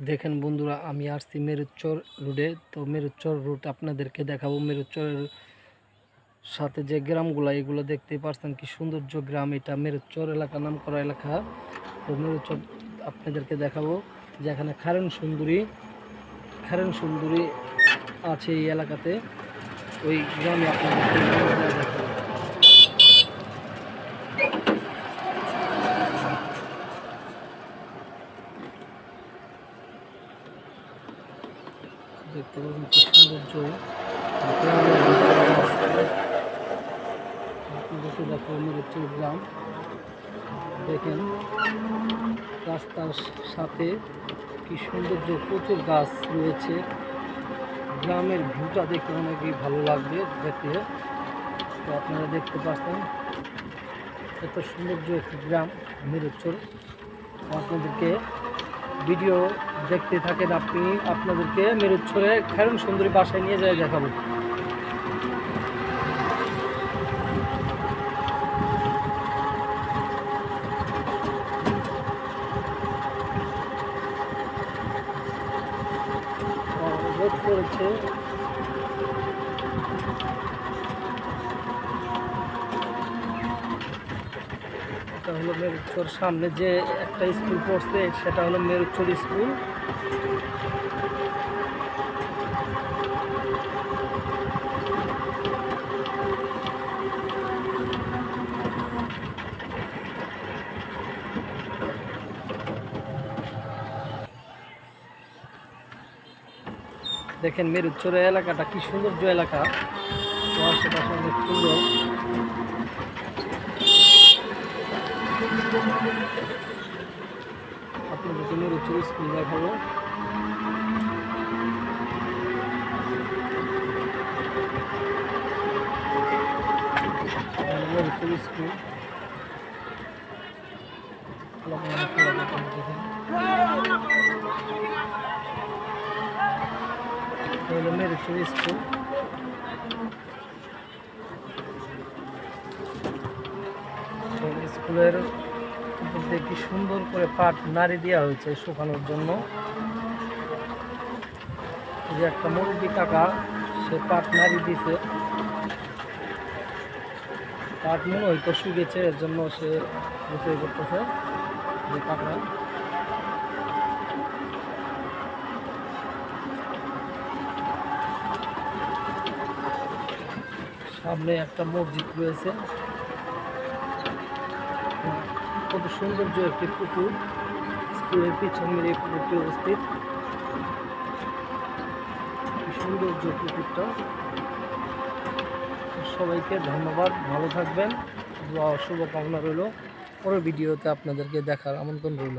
দেখেন বন্ধুরা, আমি আসছি মেরুচর রোডে। তো মেরুচর রোড আপনাদেরকে দেখাবো। মেরুচরের সাথে যে গ্রামগুলো, এগুলো দেখতে পারছেন কি সৌন্দর্য গ্রাম। এটা মেরুচর এলাকা, নাম করা এলাকা। তো মেরুচর আপনাদেরকে দেখাবো যে এখানে খারেন সুন্দরী আছে এই এলাকাতে। ওই গ্রামে আপনাদেরকে দেখাবো। দেখতে পাবেন কি সৌন্দর্য আপনাদেরকে দেখাবো। মেরুচর গ্রাম দেখেন, রাস্তার সাথে কি সৌন্দর্য, প্রচুর গাছ রয়েছে। গ্রামের ভিউটা দেখতে অনেকই ভালো লাগবে দেখতে। তো আপনারা দেখতে পাচ্ছেন এত সৌন্দর্য একটি গ্রাম মেরুচর। আপনাদেরকে ভিডিও দেখতে থাকেন, আপনাদেরকে মেরুচরে খারেন সুন্দরী বাসায় নিয়ে যায় দেখাবো। রোদ পড়েছে, এটা হলো মেরুচর। সামনে যে একটা স্কুল পড়ছে সেটা হলো মেরুচর স্কুল। দেখেন মেরুচর এলাকাটা কি সৌন্দর্য এলাকা। তো আশেপাশে অনেক সুন্দর। আপনাদেরকে মেরুচর স্কুল দেখাবো। মেরুচর স্কুল হলো মেরুচর স্কুল। স্কুলের দেখি সুন্দর করে পাট নাড়ি দেওয়া হয়েছে শুকানোর জন্য। যে একটা মুরব্বী কাকা, সে পাট নাড়ি দিছে। পাট মনে হয়তো শুকেছে, এর জন্য সে গোসল করতেছে যে কাকা। সামনে একটা মসজিদ রয়েছে, কত সৌন্দর্য একটি পুকুর। স্কুলের পিছন মিলিয়ে পুকুরটি অবস্থিত। সৌন্দর্য পুকুরটা। সবাইকে ধন্যবাদ, ভালো থাকবেন, শুভকামনা রইল। পরের ভিডিওতে আপনাদেরকে দেখার আমন্ত্রণ রইল।